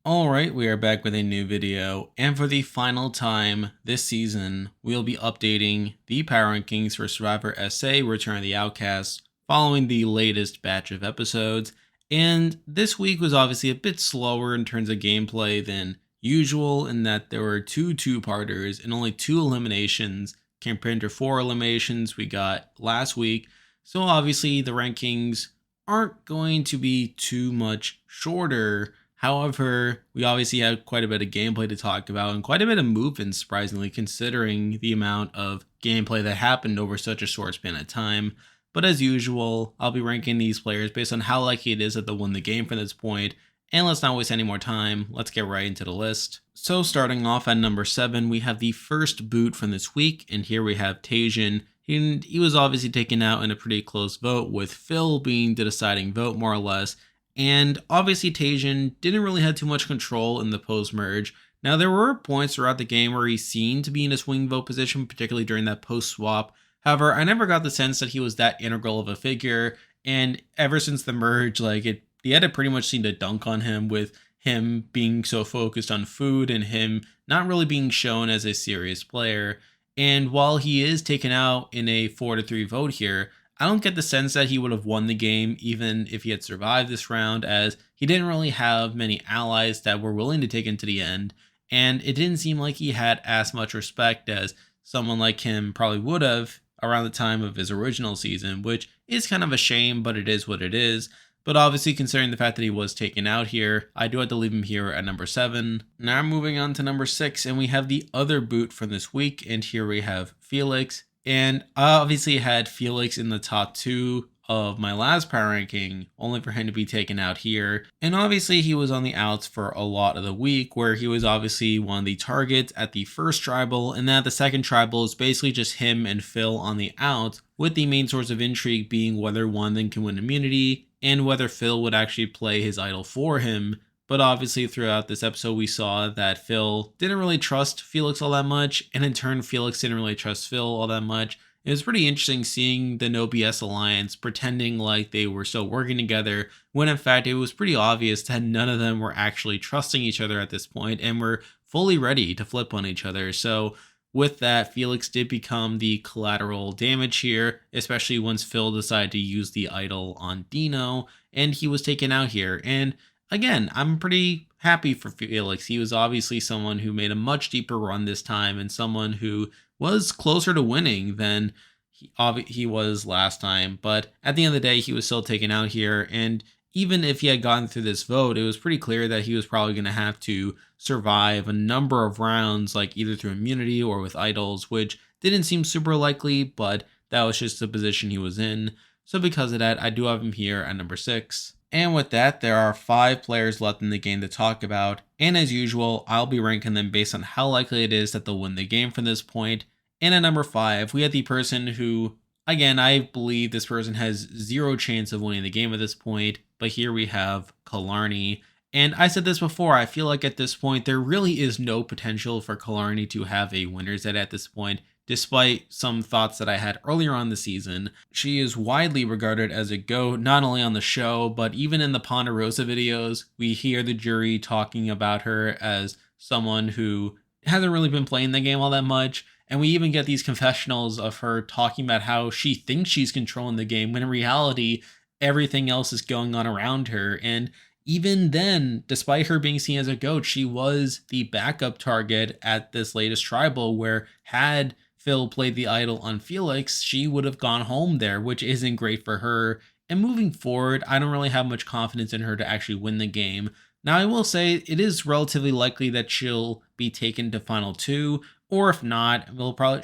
Alright, we are back with a new video, and for the final time this season, we'll be updating the power rankings for Survivor SA Return of the Outcasts following the latest batch of episodes. And this week was obviously a bit slower in terms of gameplay than usual, in that there were two-parters and only 2 eliminations compared to 4 eliminations we got last week. So obviously the rankings aren't going to be too much shorter. However, we obviously had quite a bit of gameplay to talk about and quite a bit of movement, surprisingly, considering the amount of gameplay that happened over such a short span of time. But as usual, I'll be ranking these players based on how likely it is that they'll win the game from this point. And let's not waste any more time, let's get right into the list. So starting off at number 7, we have the first boot from this week, and here we have Tasian. He was obviously taken out in a pretty close vote, with Phil being the deciding vote more or less. And obviously Tasian didn't really have too much control in the post-merge. Now there were points throughout the game where he seemed to be in a swing vote position, particularly during that post-swap. However, I never got the sense that he was that integral of a figure, and ever since the merge, the edit pretty much seemed to dunk on him, with him being so focused on food and him not really being shown as a serious player. And while he is taken out in a 4-3 vote here, I don't get the sense that he would have won the game even if he had survived this round, as he didn't really have many allies that were willing to take him to the end, and it didn't seem like he had as much respect as someone like him probably would have around the time of his original season, which is kind of a shame, but it is what it is. But obviously, considering the fact that he was taken out here, I do have to leave him here at number 7. Now moving on to number 6, and we have the other boot from this week, and here we have Felix. And I obviously had Felix in the top 2 of my last power ranking, only for him to be taken out here. And obviously he was on the outs for a lot of the week, where he was obviously one of the targets at the first tribal, and then at the second tribal is basically just him and Phil on the outs, with the main source of intrigue being whether one of them can win immunity, and whether Phil would actually play his idol for him. But obviously throughout this episode we saw that Phil didn't really trust Felix all that much, and in turn Felix didn't really trust Phil all that much. It was pretty interesting seeing the No BS Alliance pretending like they were still working together, when in fact it was pretty obvious that none of them were actually trusting each other at this point and were fully ready to flip on each other. So with that, Felix did become the collateral damage here, especially once Phil decided to use the idol on Dino, and he was taken out here. And again, I'm pretty happy for Felix. He was obviously someone who made a much deeper run this time, and someone who was closer to winning than he was last time. But at the end of the day, he was still taken out here, and even if he had gotten through this vote, it was pretty clear that he was probably going to have to survive a number of rounds, like either through immunity or with idols, which didn't seem super likely, but that was just the position he was in. So because of that, I do have him here at number 6. And with that, there are 5 players left in the game to talk about, and as usual, I'll be ranking them based on how likely it is that they'll win the game from this point. And at number 5, we have the person who, again, I believe this person has 0 chance of winning the game at this point, but here we have Killarney. And I said this before, I feel like at this point, there really is no potential for Killarney to have a winner's edit at this point, despite some thoughts that I had earlier on the season. She is widely regarded as a GOAT, not only on the show, but even in the Ponderosa videos, we hear the jury talking about her as someone who hasn't really been playing the game all that much. And we even get these confessionals of her talking about how she thinks she's controlling the game, when in reality, everything else is going on around her. And even then, despite her being seen as a GOAT, she was the backup target at this latest tribal, where had Phil played the idol on Felix, she would have gone home there, which isn't great for her. And moving forward, I don't really have much confidence in her to actually win the game. Now, I will say it is relatively likely that she'll be taken to Final 2, or if not,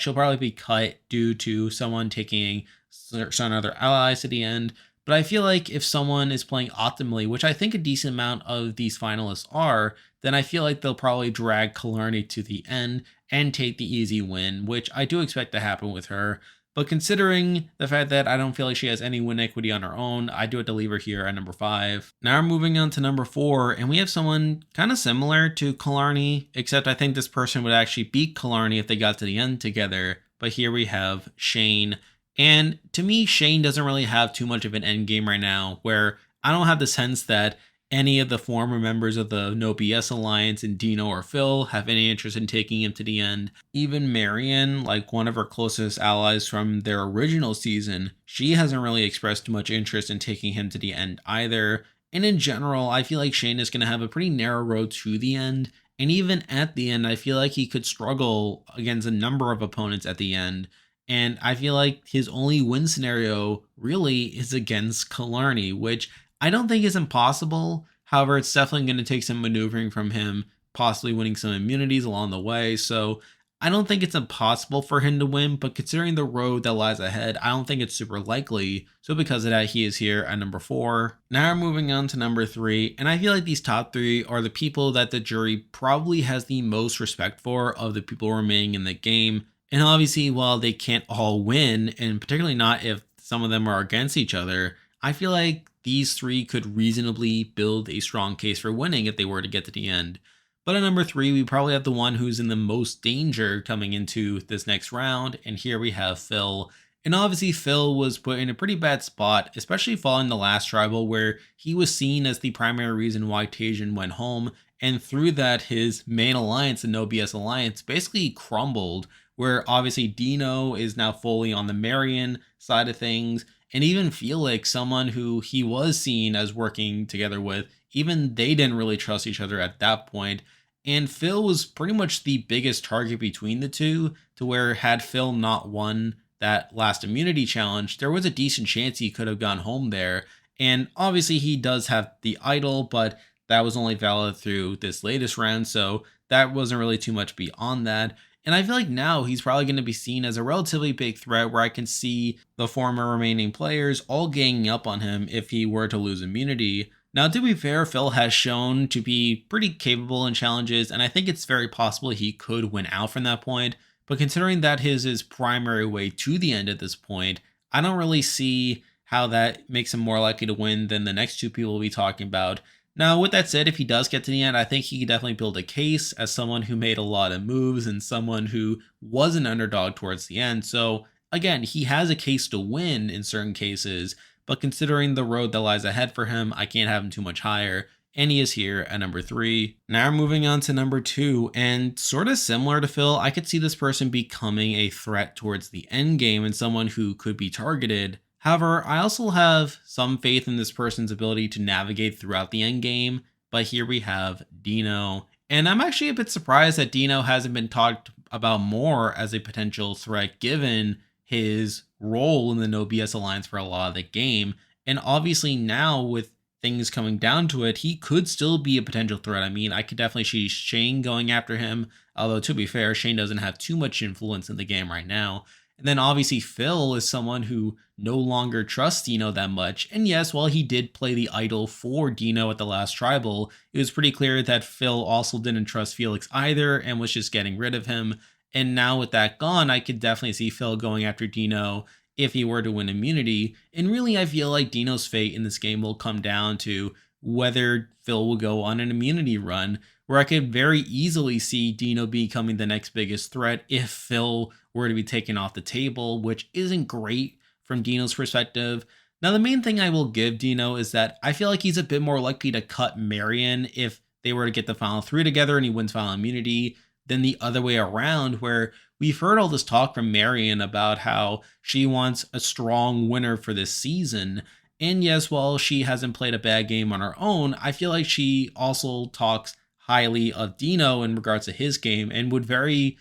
she'll probably be cut due to someone taking some other allies to the end. But I feel like if someone is playing optimally, which I think a decent amount of these finalists are, then I feel like they'll probably drag Killarney to the end and take the easy win, which I do expect to happen with her. But considering the fact that I don't feel like she has any win equity on her own, I do have to leave her here at number 5. Now we're moving on to number 4, and we have someone kind of similar to Killarney, except I think this person would actually beat Killarney if they got to the end together. But here we have Shane. And to me, Shane doesn't really have too much of an end game right now, where I don't have the sense that any of the former members of the No BS Alliance and Dino or Phil have any interest in taking him to the end. Even Marion, like one of her closest allies from their original season, she hasn't really expressed much interest in taking him to the end either. And in general, I feel like Shane is going to have a pretty narrow road to the end. And even at the end, I feel like he could struggle against a number of opponents at the end. And I feel like his only win scenario really is against Killarney, which I don't think is impossible. However, it's definitely going to take some maneuvering from him, possibly winning some immunities along the way. So I don't think it's impossible for him to win, but considering the road that lies ahead, I don't think it's super likely. So because of that, he is here at number 4. Now we're moving on to number 3, and I feel like these top 3 are the people that the jury probably has the most respect for of the people remaining in the game. And obviously, while they can't all win, and particularly not if some of them are against each other, I feel like these 3 could reasonably build a strong case for winning if they were to get to the end. But at number 3, we probably have the one who's in the most danger coming into this next round, and here we have Phil. And obviously Phil was put in a pretty bad spot, especially following the last tribal where he was seen as the primary reason why Tasian went home, and through that his main alliance, the No BS Alliance, basically crumbled, where obviously Dino is now fully on the Marion side of things, and even Felix, someone who he was seen as working together with, even they didn't really trust each other at that point. And Phil was pretty much the biggest target between the two, to where had Phil not won that last immunity challenge, there was a decent chance he could have gone home there. And obviously he does have the idol, but that was only valid through this latest round, so that wasn't really too much beyond that. And I feel like now he's probably going to be seen as a relatively big threat where I can see the former remaining players all ganging up on him if he were to lose immunity. Now, to be fair, Phil has shown to be pretty capable in challenges, and I think it's very possible he could win out from that point. But considering that his primary way to the end at this point, I don't really see how that makes him more likely to win than the next 2 people we'll be talking about. Now, with that said, if he does get to the end, I think he could definitely build a case as someone who made a lot of moves and someone who was an underdog towards the end. So again, he has a case to win in certain cases, but considering the road that lies ahead for him, I can't have him too much higher. And he is here at number 3. Now we're moving on to number 2, and sort of similar to Phil, I could see this person becoming a threat towards the end game and someone who could be targeted. However, I also have some faith in this person's ability to navigate throughout the end game, but here we have Dino. And I'm actually a bit surprised that Dino hasn't been talked about more as a potential threat given his role in the No BS Alliance for a lot of the game. And obviously now with things coming down to it, he could still be a potential threat. I mean, I could definitely see Shane going after him, although to be fair, Shane doesn't have too much influence in the game right now. And then obviously Phil is someone who no longer trusts Dino that much. And yes, while he did play the idol for Dino at the last tribal, it was pretty clear that Phil also didn't trust Felix either and was just getting rid of him. And now with that gone, I could definitely see Phil going after Dino if he were to win immunity. And really, I feel like Dino's fate in this game will come down to whether Phil will go on an immunity run, where I could very easily see Dino becoming the next biggest threat if Phil were to be taken off the table, which isn't great from Dino's perspective. Now, the main thing I will give Dino is that I feel like he's a bit more likely to cut Marion if they were to get the final 3 together and he wins final immunity than the other way around, where we've heard all this talk from Marion about how she wants a strong winner for this season. And yes, while she hasn't played a bad game on her own, I feel like she also talks highly of Dino in regards to his game and would very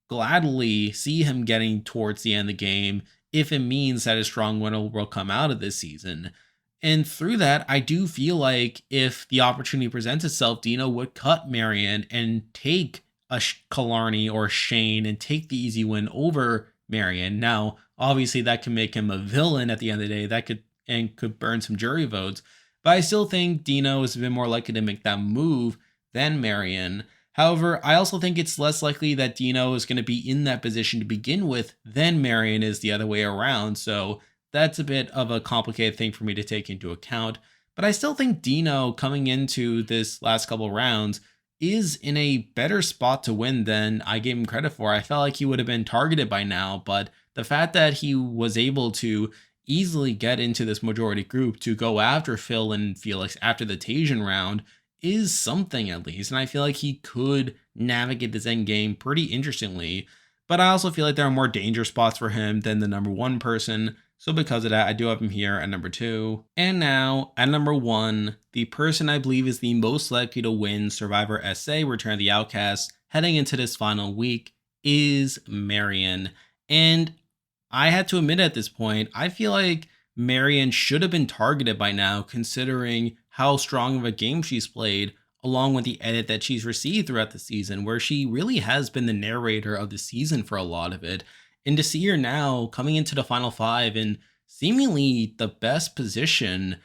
gladly see him getting towards the end of the game if it means that a strong winner will come out of this season. And through that, I do feel like if the opportunity presents itself, Dino would cut Marion and take a Killarney or Shane and take the easy win over Marion. Now, obviously that can make him a villain at the end of the day. That could burn some jury votes. But I still think Dino is a bit more likely to make that move than Marion. However, I also think it's less likely that Dino is going to be in that position to begin with than Marion is the other way around. So that's a bit of a complicated thing for me to take into account. But I still think Dino, coming into this last couple rounds, is in a better spot to win than I gave him credit for. I felt like he would have been targeted by now, but the fact that he was able to easily get into this majority group to go after Phil and Felix after the Tasian round is something at least. And I feel like he could navigate this end game pretty interestingly. But I also feel like there are more danger spots for him than the number one person. So because of that, I do have him here at number 2. And now at number 1, the person I believe is the most likely to win Survivor SA Return of the Outcasts heading into this final week is Marion. And I had to admit at this point, I feel like Marion should have been targeted by now, considering how strong of a game she's played, along with the edit that she's received throughout the season, where she really has been the narrator of the season for a lot of it. And to see her now coming into the final 5 in seemingly the best position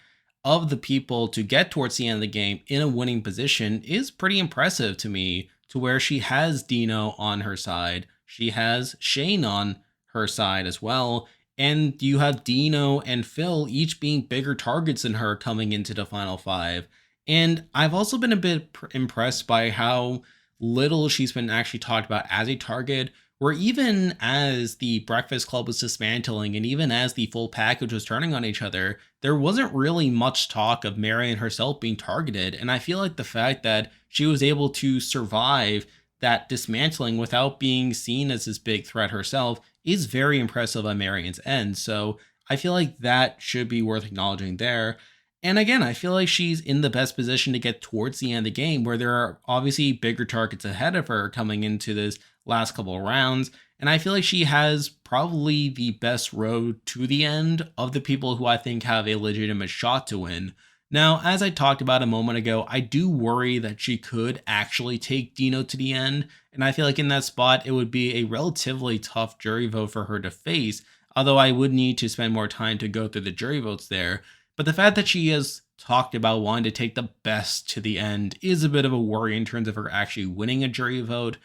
of the people to get towards the end of the game in a winning position is pretty impressive to me, to where she has Dino on her side. She has Shane on her side as well. And you have Dino and Phil each being bigger targets than her coming into the final 5. And I've also been a bit impressed by how little she's been actually talked about as a target, where even as the Breakfast Club was dismantling and even as the full package was turning on each other, there wasn't really much talk of Marion herself being targeted. And I feel like the fact that she was able to survive that dismantling without being seen as this big threat herself is very impressive on Marion's end. So I feel like that should be worth acknowledging there. And again, I feel like she's in the best position to get towards the end of the game, where there are obviously bigger targets ahead of her coming into this last couple of rounds. And I feel like she has probably the best road to the end of the people who I think have a legitimate shot to win. Now, as I talked about a moment ago, I do worry that she could actually take Dino to the end. And I feel like in that spot, it would be a relatively tough jury vote for her to face, although I would need to spend more time to go through the jury votes there. But the fact that she has talked about wanting to take the best to the end is a bit of a worry in terms of her actually winning a jury vote,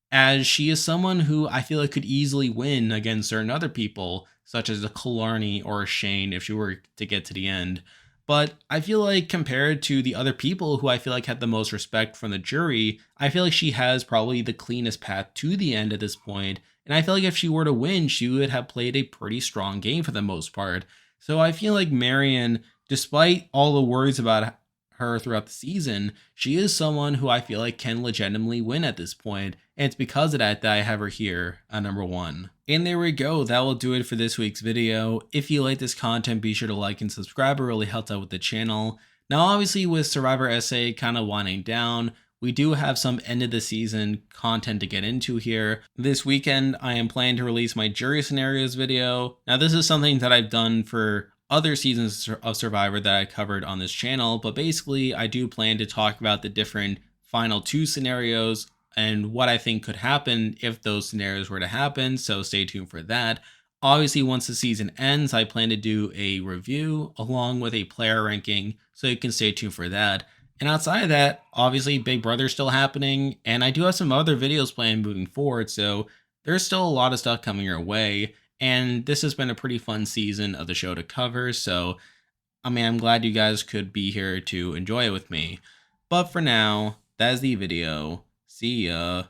as she is someone who I feel like could easily win against certain other people, such as a Killarney or a Shane if she were to get to the end. But I feel like compared to the other people who I feel like had the most respect from the jury, I feel like she has probably the cleanest path to the end at this point. And I feel like if she were to win, she would have played a pretty strong game for the most part. So I feel like Marion, despite all the worries about her throughout the season, she is someone who I feel like can legitimately win at this point. And it's because of that I have her here at number 1. And there we go. That will do it for this week's video. If you like this content, be sure to like and subscribe. It really helps out with the channel. Now, obviously with Survivor SA kind of winding down, we do have some end of the season content to get into here. This weekend, I am planning to release my jury scenarios video. Now, this is something that I've done for other seasons of Survivor that I covered on this channel, but basically I do plan to talk about the different final 2 scenarios and what I think could happen if those scenarios were to happen, so stay tuned for that. Obviously, once the season ends, I plan to do a review along with a player ranking, so you can stay tuned for that. And outside of that, obviously Big Brother's still happening, and I do have some other videos planned moving forward, so there's still a lot of stuff coming your way. And this has been a pretty fun season of the show to cover, so I mean, I'm glad you guys could be here to enjoy it with me. But for now, that is the video. See ya.